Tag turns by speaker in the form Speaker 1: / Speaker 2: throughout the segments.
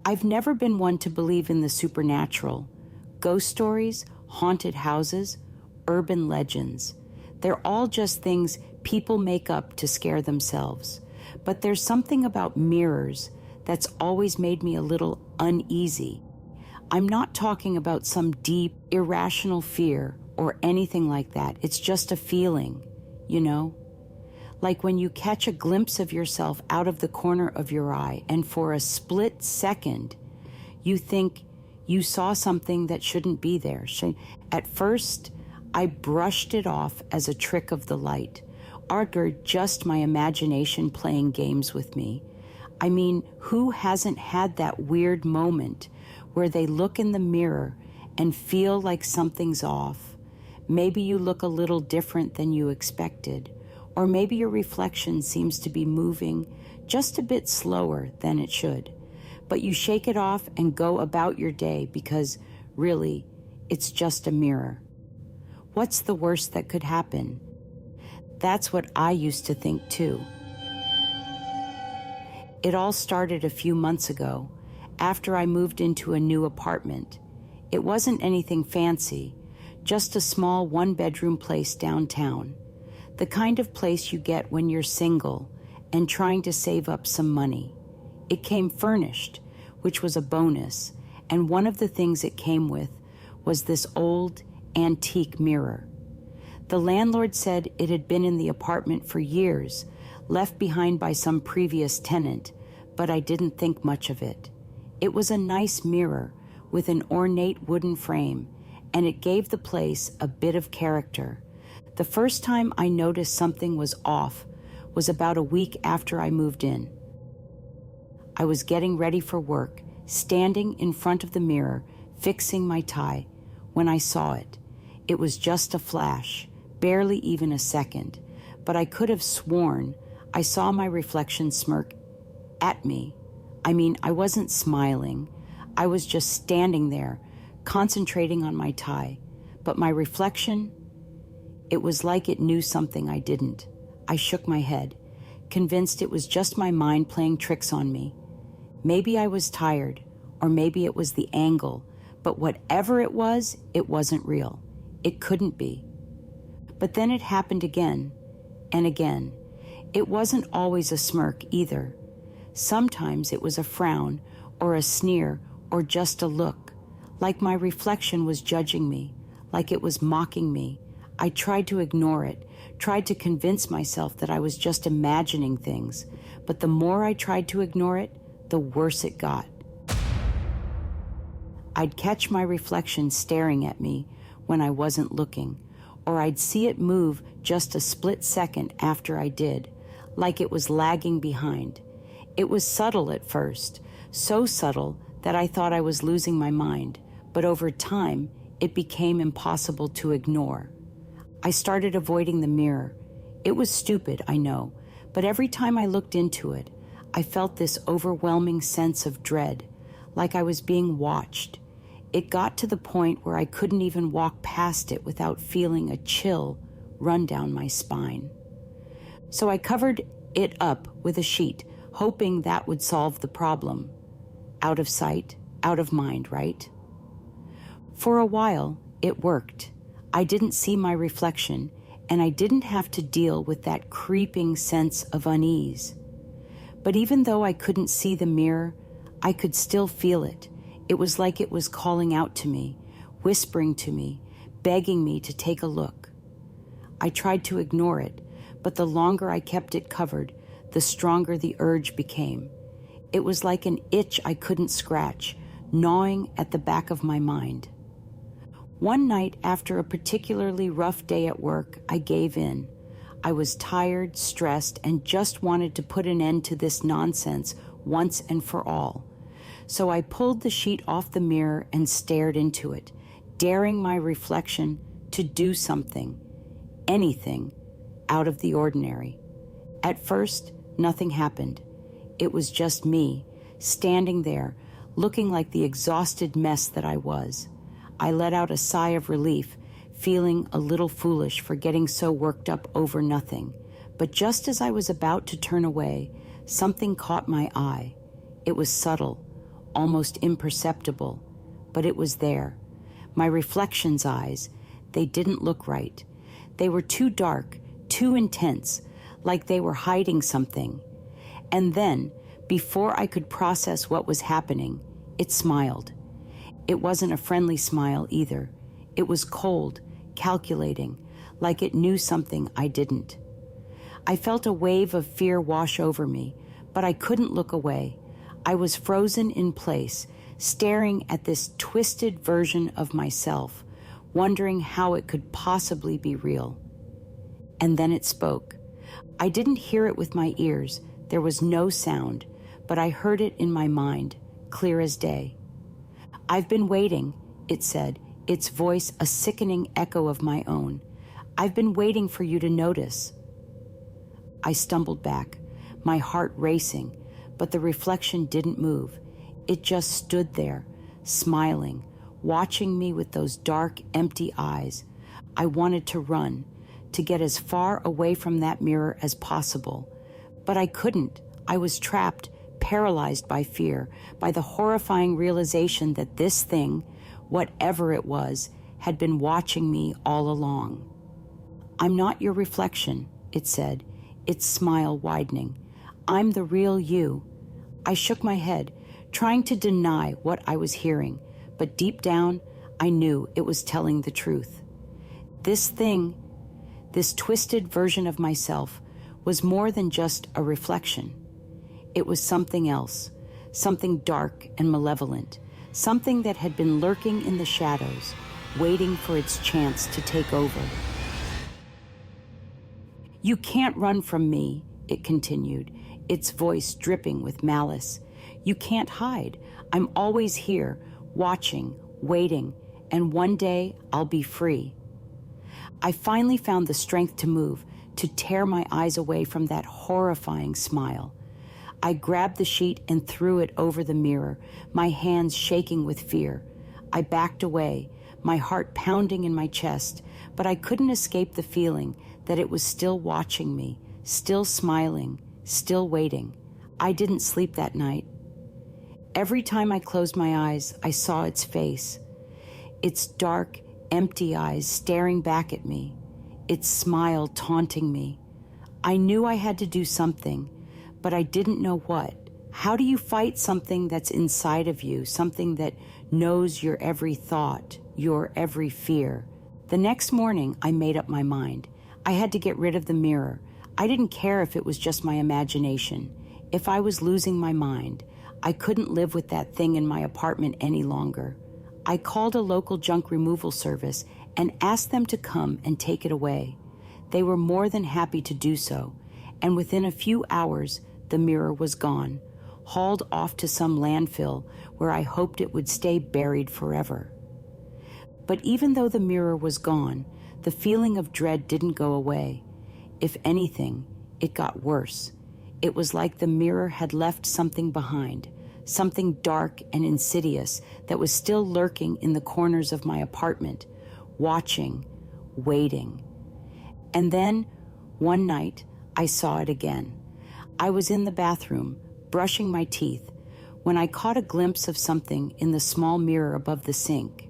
Speaker 1: I've never been one to believe in the supernatural. Ghost stories, haunted houses, urban legends. They're all just things people make up to scare themselves. But there's something about mirrors that's always made me a little uneasy. I'm not talking about some deep, irrational fear or anything like that. It's just a feeling, you know? Like when you catch a glimpse of yourself out of the corner of your eye, and for a split second, you think you saw something that shouldn't be there. At first, I brushed it off as a trick of the light, or just my imagination playing games with me. I mean, who hasn't had that weird moment where they look in the mirror and feel like something's off? Maybe you look a little different than you expected, or maybe your reflection seems to be moving just a bit slower than it should. But you shake it off and go about your day because, really, it's just a mirror. What's the worst that could happen? That's what I used to think too. It all started a few months ago, after I moved into a new apartment. It wasn't anything fancy, just a small one-bedroom place downtown. The kind of place you get when you're single and trying to save up some money. It came furnished, which was a bonus, and one of the things it came with was this old, antique mirror. The landlord said it had been in the apartment for years, left behind by some previous tenant, but I didn't think much of it. It was a nice mirror with an ornate wooden frame, and it gave the place a bit of character. The first time I noticed something was off was about a week after I moved in. I was getting ready for work, standing in front of the mirror, fixing my tie, when I saw it. It was just a flash, barely even a second, but I could have sworn I saw my reflection smirk at me. I mean, I wasn't smiling. I was just standing there, concentrating on my tie. But my reflection, it was like it knew something I didn't. I shook my head, convinced it was just my mind playing tricks on me. Maybe I was tired, or maybe it was the angle, but whatever it wasn't real. It couldn't be. But then it happened again and again. It wasn't always a smirk either. Sometimes it was a frown or a sneer or just a look, like my reflection was judging me, like it was mocking me. I tried to ignore it, tried to convince myself that I was just imagining things, but the more I tried to ignore it, the worse it got. I'd catch my reflection staring at me when I wasn't looking, or I'd see it move just a split second after I did, like it was lagging behind. It was subtle at first, so subtle that I thought I was losing my mind, but over time, it became impossible to ignore. I started avoiding the mirror. It was stupid, I know, but every time I looked into it, I felt this overwhelming sense of dread, like I was being watched. It got to the point where I couldn't even walk past it without feeling a chill run down my spine. So I covered it up with a sheet, hoping that would solve the problem. Out of sight, out of mind, right? For a while, it worked. I didn't see my reflection, and I didn't have to deal with that creeping sense of unease. But even though I couldn't see the mirror, I could still feel it. It was like it was calling out to me, whispering to me, begging me to take a look. I tried to ignore it, but the longer I kept it covered, the stronger the urge became. It was like an itch I couldn't scratch, gnawing at the back of my mind. One night, after a particularly rough day at work, I gave in. I was tired, stressed, and just wanted to put an end to this nonsense once and for all. So I pulled the sheet off the mirror and stared into it, daring my reflection to do something, anything, out of the ordinary. At first, nothing happened. It was just me, standing there, looking like the exhausted mess that I was. I let out a sigh of relief, feeling a little foolish for getting so worked up over nothing. But just as I was about to turn away, something caught my eye. It was subtle, almost imperceptible, but it was there. My reflection's eyes, they didn't look right. They were too dark, too intense, like they were hiding something. And then, before I could process what was happening, it smiled. It wasn't a friendly smile either. It was cold, calculating, like it knew something I didn't. I felt a wave of fear wash over me, but I couldn't look away. I was frozen in place, staring at this twisted version of myself, wondering how it could possibly be real. And then it spoke. I didn't hear it with my ears. There was no sound, but I heard it in my mind, clear as day. "I've been waiting," it said, its voice a sickening echo of my own. "I've been waiting for you to notice." I stumbled back, my heart racing, but the reflection didn't move. It just stood there, smiling, watching me with those dark, empty eyes. I wanted to run, to get as far away from that mirror as possible. But I couldn't. I was trapped, paralyzed by fear, by the horrifying realization that this thing, whatever it was, had been watching me all along. "I'm not your reflection," it said, its smile widening. "I'm the real you." I shook my head, trying to deny what I was hearing, but deep down, I knew it was telling the truth. This thing, this twisted version of myself, was more than just a reflection. It was something else, something dark and malevolent, something that had been lurking in the shadows, waiting for its chance to take over. "You can't run from me," it continued, its voice dripping with malice. "You can't hide. I'm always here, watching, waiting, and one day I'll be free." I finally found the strength to move, to tear my eyes away from that horrifying smile. I grabbed the sheet and threw it over the mirror, my hands shaking with fear. I backed away, my heart pounding in my chest, but I couldn't escape the feeling that it was still watching me, still smiling, still waiting. I didn't sleep that night. Every time I closed my eyes, I saw its face, its dark, empty eyes staring back at me, its smile taunting me. I knew I had to do something, but I didn't know what. How do you fight something that's inside of you, something that knows your every thought, your every fear? The next morning, I made up my mind. I had to get rid of the mirror. I didn't care if it was just my imagination. If I was losing my mind, I couldn't live with that thing in my apartment any longer. I called a local junk removal service and asked them to come and take it away. They were more than happy to do so, and within a few hours, the mirror was gone, hauled off to some landfill where I hoped it would stay buried forever. But even though the mirror was gone, the feeling of dread didn't go away. If anything, it got worse. It was like the mirror had left something behind, something dark and insidious that was still lurking in the corners of my apartment, watching, waiting. And then, one night, I saw it again. I was in the bathroom, brushing my teeth, when I caught a glimpse of something in the small mirror above the sink.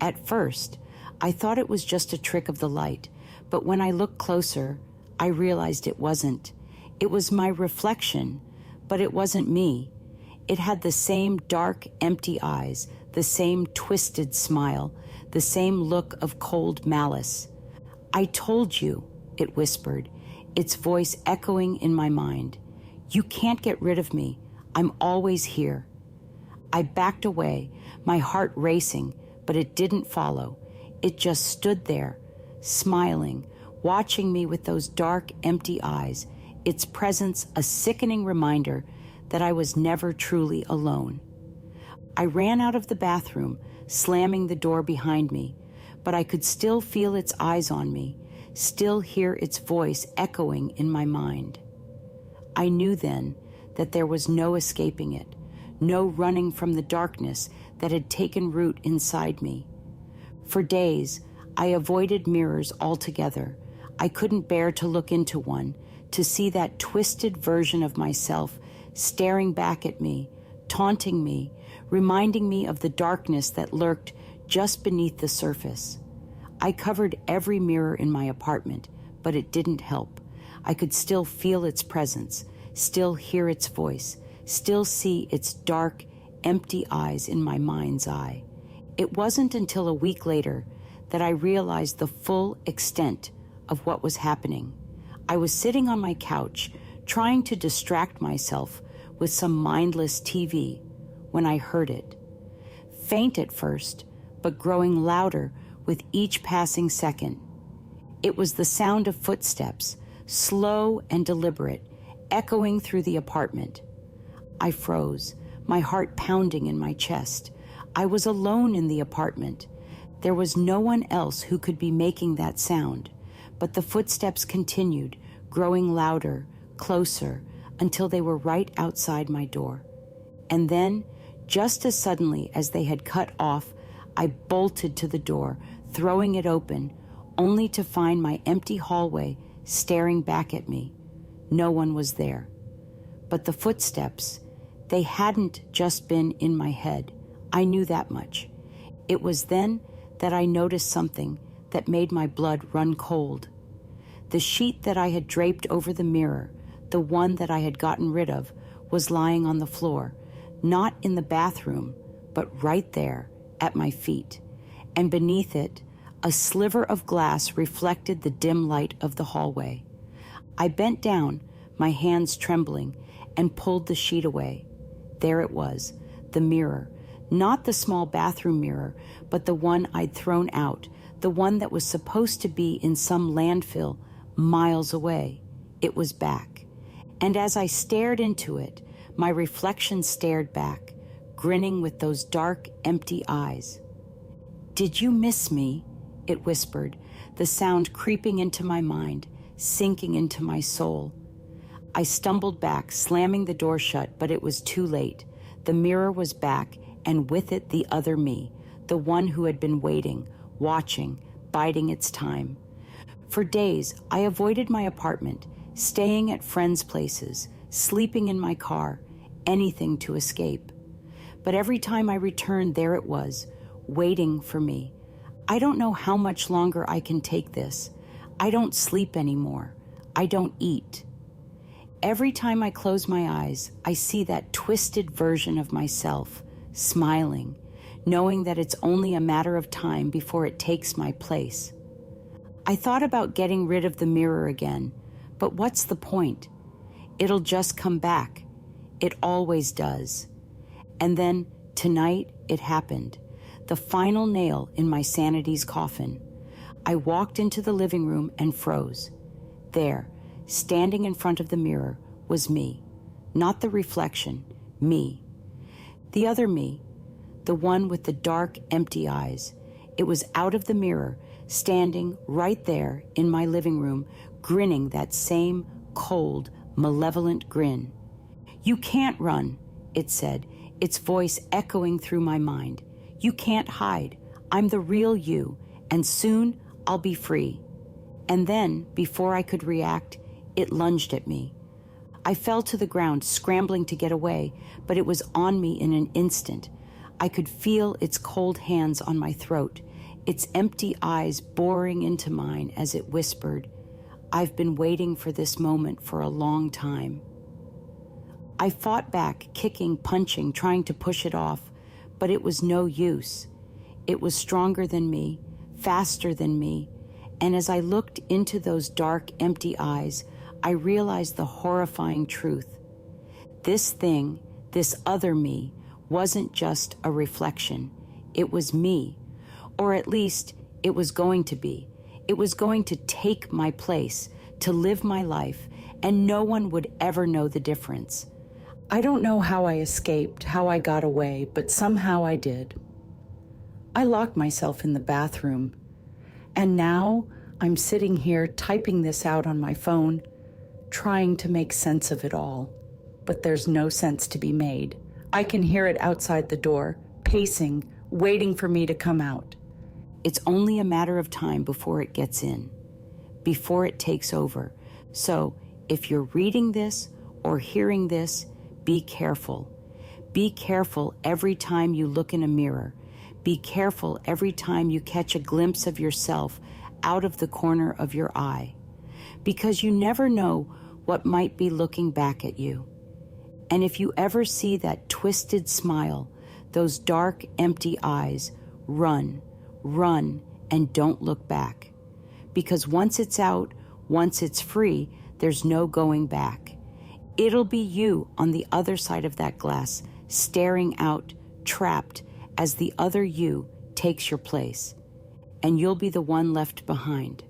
Speaker 1: At first, I thought it was just a trick of the light, but when I looked closer, I realized it wasn't. It was my reflection, but it wasn't me. It had the same dark, empty eyes, the same twisted smile, the same look of cold malice. "I told you," it whispered, its voice echoing in my mind. "You can't get rid of me. I'm always here." I backed away, my heart racing, but it didn't follow. It just stood there, smiling, watching me with those dark, empty eyes, its presence a sickening reminder that I was never truly alone. I ran out of the bathroom, slamming the door behind me, but I could still feel its eyes on me, still hear its voice echoing in my mind. I knew then that there was no escaping it, no running from the darkness that had taken root inside me. For days, I avoided mirrors altogether. I couldn't bear to look into one, to see that twisted version of myself staring back at me, taunting me, reminding me of the darkness that lurked just beneath the surface. I covered every mirror in my apartment, but it didn't help. I could still feel its presence, still hear its voice, still see its dark, empty eyes in my mind's eye. It wasn't until a week later that I realized the full extent of what was happening. I was sitting on my couch, trying to distract myself with some mindless TV, when I heard it. Faint at first, but growing louder with each passing second. It was the sound of footsteps, slow and deliberate, echoing through the apartment. I froze, my heart pounding in my chest. I was alone in the apartment. There was no one else who could be making that sound, but the footsteps continued, growing louder, closer, until they were right outside my door. And then, just as suddenly as they had cut off, I bolted to the door, throwing it open, only to find my empty hallway staring back at me. No one was there. But the footsteps, they hadn't just been in my head. I knew that much. It was then that I noticed something that made my blood run cold. The sheet that I had draped over the mirror, the one that I had gotten rid of, was lying on the floor, not in the bathroom, but right there at my feet. And beneath it, a sliver of glass reflected the dim light of the hallway. I bent down, my hands trembling, and pulled the sheet away. There it was, the mirror. Not the small bathroom mirror, but the one I'd thrown out, the one that was supposed to be in some landfill miles away. It was back. And as I stared into it, my reflection stared back, grinning with those dark, empty eyes. "Did you miss me?" it whispered, the sound creeping into my mind, sinking into my soul. I stumbled back, slamming the door shut, but it was too late. The mirror was back, and with it the other me, the one who had been waiting, watching, biding its time. For days, I avoided my apartment, staying at friends' places, sleeping in my car, anything to escape. But every time I returned, there it was, waiting for me. I don't know how much longer I can take this. I don't sleep anymore. I don't eat. Every time I close my eyes, I see that twisted version of myself, smiling, knowing that it's only a matter of time before it takes my place. I thought about getting rid of the mirror again, but what's the point? It'll just come back. It always does. And then, tonight, it happened. The final nail in my sanity's coffin. I walked into the living room and froze. There, standing in front of the mirror, was me. Not the reflection, me. The other me, the one with the dark, empty eyes. It was out of the mirror, standing right there in my living room, grinning that same cold, malevolent grin. "You can't run," it said, its voice echoing through my mind. "You can't hide. I'm the real you, and soon I'll be free." And then, before I could react, it lunged at me. I fell to the ground, scrambling to get away, but it was on me in an instant. I could feel its cold hands on my throat, its empty eyes boring into mine as it whispered, "I've been waiting for this moment for a long time." I fought back, kicking, punching, trying to push it off, but it was no use. It was stronger than me, faster than me, and as I looked into those dark, empty eyes, I realized the horrifying truth. This thing, this other me, wasn't just a reflection. It was me, or at least it was going to be. It was going to take my place, to live my life, and no one would ever know the difference. I don't know how I escaped, how I got away, but somehow I did. I locked myself in the bathroom, and now I'm sitting here typing this out on my phone, trying to make sense of it all. But there's no sense to be made. I can hear it outside the door, pacing, waiting for me to come out. It's only a matter of time before it gets in, before it takes over. So if you're reading this or hearing this, be careful. Be careful every time you look in a mirror. Be careful every time you catch a glimpse of yourself out of the corner of your eye, because you never know what might be looking back at you. And if you ever see that twisted smile, those dark, empty eyes, run, and don't look back. Because once it's out, once it's free, there's no going back. It'll be you on the other side of that glass, staring out, trapped, as the other you takes your place. And you'll be the one left behind.